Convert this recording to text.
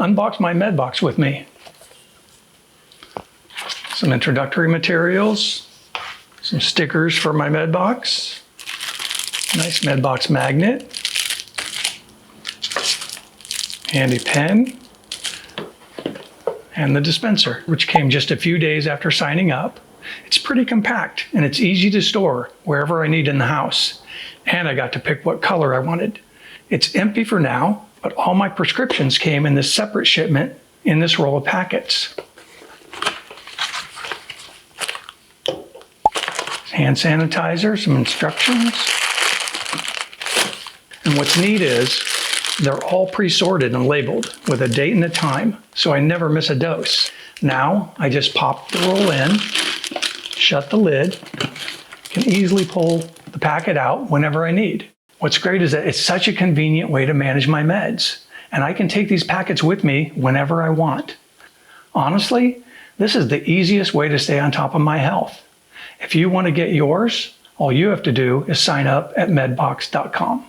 unbox my MedBox with me. Some introductory materials, some stickers for my MedBox, nice MedBox magnet, handy pen, and the dispenser, which came just a few days after signing up. It's pretty compact and it's easy to store wherever I need in the house. And I got to pick what color I wanted. It's empty for now, but all my prescriptions came in this separate shipment in this roll of packets. Hand sanitizer, some instructions. And what's neat is they're all pre-sorted and labeled with a date and a time, so I never miss a dose. Now I just pop the roll in, shut the lid, can easily pull the packet out whenever I need. What's great is that it's such a convenient way to manage my meds, and I can take these packets with me whenever I want. Honestly, this is the easiest way to stay on top of my health. If you want to get yours, all you have to do is sign up at medbox.com.